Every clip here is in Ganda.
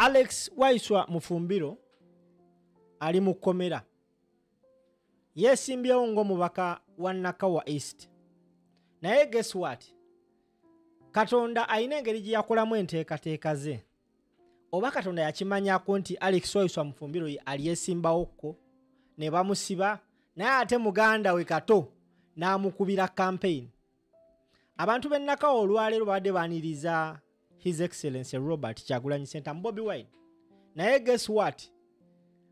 Alex Waiswa Mufumbiro ali mu kkomera. Yesimbyewo ng'omubaka wa Nakawa East. Naye guess what? Katonda ayina engeri gye yakolamu enteekateeka ze. Oba Katonda yakimanyako nti Alex Waiswa Mufumbiro ali yesimbawokko ne bamusiba, naye ate muganda we Kato n'amukubira campaign. Abantu b'e Nakawa olwaleero badde baaniriza His Excellency Robert Kyagulanyi Ssentamu Bobi Wine. Naye guess what?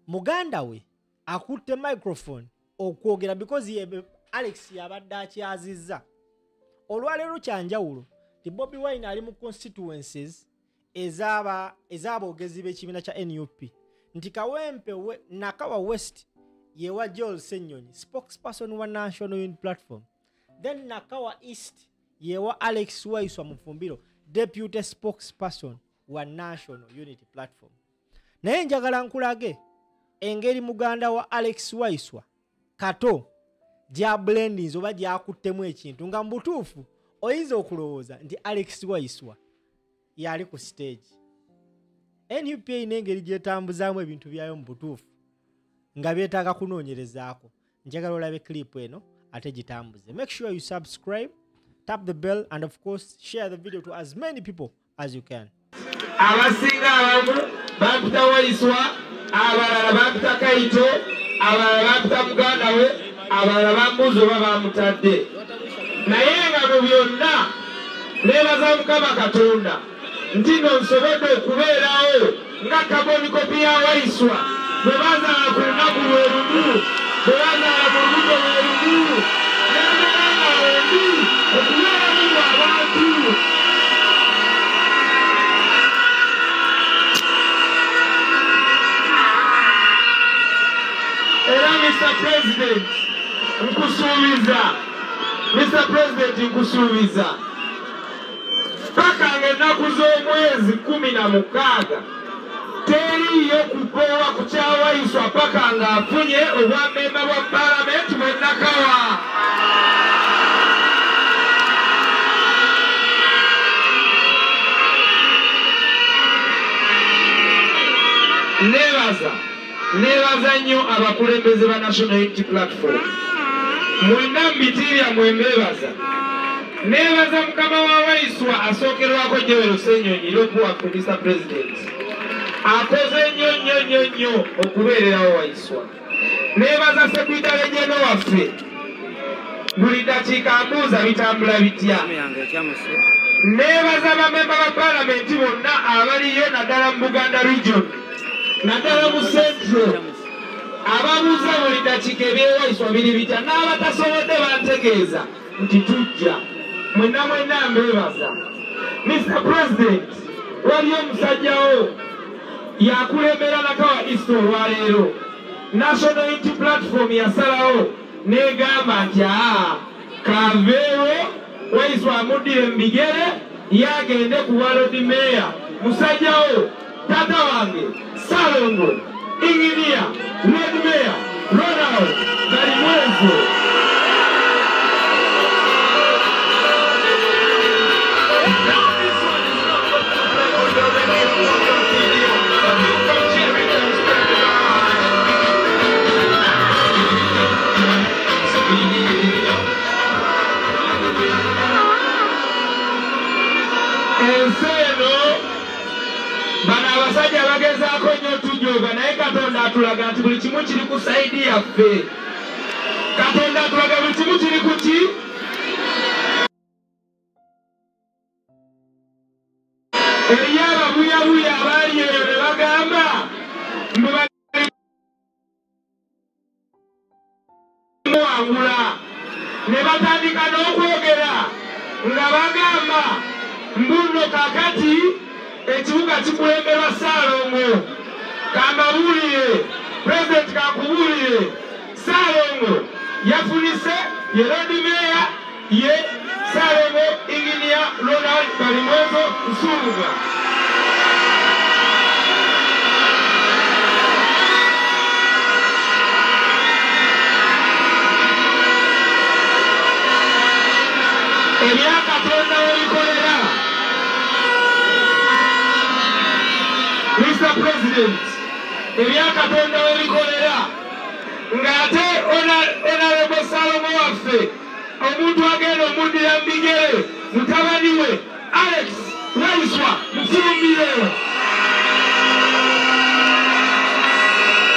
Muganda we akutte microphone okwogera because Alex yabadde akyazizza. Olwaleero kyanjawulo ti Bobi Wine ali mu constituencies ez'aboogezi b'ekibiina kya NUP. Nti Kawempe Nakawa West yewa Joel Ssenyonyi, spokesperson wa National Unity Platform. Then Nakawa East yewa Alex Waiswa Mufumbiro, deputy spokesperson wa National Unity Platform. Naye njagala nkulage engeri muganda wa Alex Waiswa Kato gya blendings oba gyakuttemu ekintu nga mbutuufu oyinza okulowooza nti Alex Waiswa yali ku stage. NUP n'engeri gyetambuzaamu ebintu byayo mu butuufu nga byetaaga kunoonyerezaako. Njagala olabe clip eno ate gitambuze. Make sure you subscribe, tap the bell, and of course share the video to as many people as you can. Abasinga abamu bampita Waiswa, abalala bampita Kaito, abalala bampita muganda we, abalala bambuuza oba bamutadde. Naye nga mu byonna neebaza Mukama Katonda nti nno nsobodde okubeerawo nga kaboni kopi ya Waiswa bwe bazaala ku lunaku lwe lumu, bwe bazaala mu lubuto lwe lumu, neembeera nga wendi okubeeramu mu abantu. Era Mr. President nkusuubiza paka ng'ennaku z'omwezi 16 teriyo kugoowa ku kya Waiswa paka ng'afunye obwammemba bwa Paalamenti mu Nakawa. Neebaza nnyo abakulembeze ba National Unity Platform. Mwenna mbitiirya mwembeebaza. Neebaza mukama wa Waiswa asookerwako Joel Ssenyonyi Lopuwa ku Mr. President. Akoze nnyo okubeererawo Waiswa. Neebaza Sekretary General waffe. Buli ddakiika mbuuza bitambula bitya. Neebaza bamemba ba Paalamenti bonna abaliyo naddala mu Buganda Region, naddala mu Central, ababuuza buli ddakiika ebyewaiswa biri bitya, n'abatasobodde bantegeeza nti tujja. Mwenna mbeebaza. Mr. President, waliyo omusajjawo yakulembera Nakawa East olwaleero. National Unity Platform yasalawo n'egamba nti kaveewo Waiswa amuddire mu bigere yagende ku Walodi Meya. Musajjawo tata wange Salongo Engineer Lord Mayor Ronald Galimwezo. Bana abasajja bagezaako nnyo tujooga, naye Katonda atulaga nti buli kimu kiri ku saidi yaffe. Katonda atulaga buli kimu kiri ku ki? Eriyo ababuyabuya abaali eyo ne bagamba muwangula, ne batandika n'okwogera nga bagamba mbuno kakati ekibuga kikulemberwa Salongo. Kambabuulire, President kakubuulire, Salongo yafunise ye Lord Mayor ye Salongo Engineer Ronald Galimwezo Nsuluga. Ebya Katonda webikolera Mr. President, ebyakatonda webikolera ng'ate Honorable Salomo waffe omuntu agenda omundira mu bigere mutabani we Alex Waiswa Mufumbire.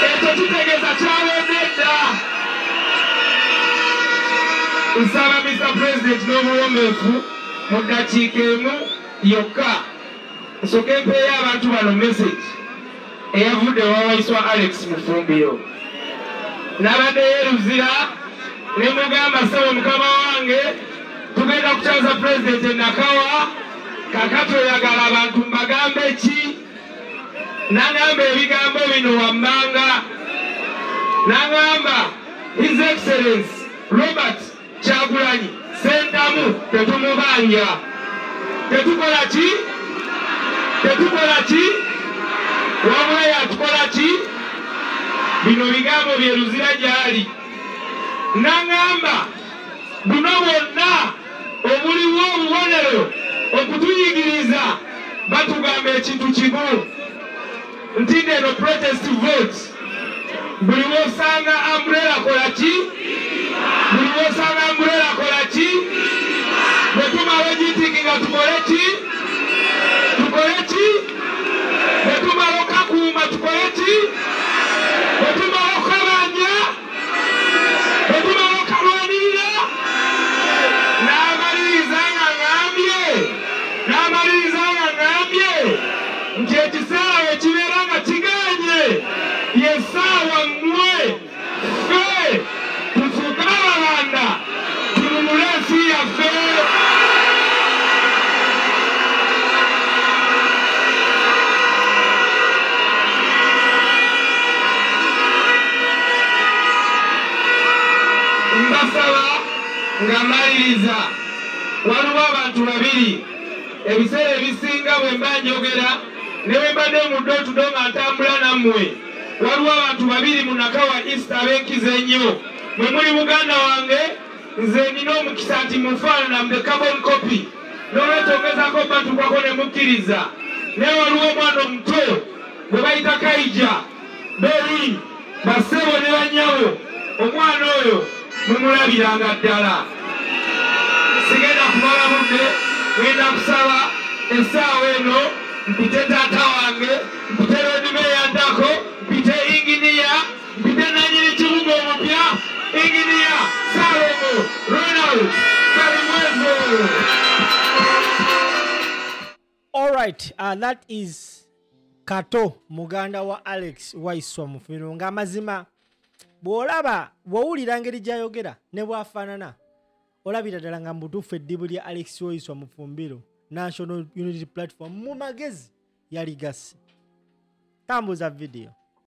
Ekyo kitegeeza kyalondedda. Nsaba Mr. President n'obuwomeefu mu ddakiika emu yokka nsooke mpeeyo abantu bano message eyavudde wa Waiswa Alex Mufumbiro. Nabaddeyo Luzira ne mugamba ssebo mukama wange tugenda kukyaza President e Nakawa kakati oyagala abantu mbagambe ki? Nagamba ebigambo bino wammanga. Nagamba His Excellency Robert Kyagulanyi Ssentamu tetumubanja. Tetukola ki? Tetukola ki? Wabula yatukola ki? Bino bigambo bye Luzira gyali. Nagamba buno bwonna obuliwo obubonero okutuyigiriza batugamba ekintu kimu nti eno protest vote buli wosanga umbrella kola ki? Buli wosanga umbrella kola ki? Bwe tumala ogitikinga tukole ki? Tukole ki? Bwe tumala okakuuma tukole ki? Bwe tumala okabanja? Bwe tumala okalwanirira? N'amaliriza nga ngambye nti ekiseera we kibeera nga kiganye yessaawa mmwe ffe tufuuke abalanda tununule ensi yaffe. Mbasaba nga mmaliriza waliwo abantu babiri ebiseera ebisinga bwe mba njogera ne bwe mbadde muddo tudo nga ntambula nammwe. Waliwo abantu babiri mu Nakawa East ab'enkizo ennyo mwe muli muganda wange nze nina omukisa nti mufaanana mu carbon copy n'olwetongezako batukwako ne mukkiriza. Naye waliwo omwana omuto gwe bayita Kaija Beri bassebo ne bannyawo omwana oyo mumulabiranga ddala. Sigenda kumala budde ngenda kusaba essaawa eno mpite taata wange mpite roadimeya Ntako mpite inginiya mpite nanyini kibuga omupya inginiya Salomo Ronald Kalimwezo. Alright, that is Kato muganda wa Alex Waiswa Mufumbiro nga amazima bw'olaba bw'owulira ngeri gy'ayogera ne bw'afaanana olabira ddala nga mbutuufu eddibu lya Alex Waiswa Mufumbiro National Unity Platform mu magezi yali gasi. Tambuza video.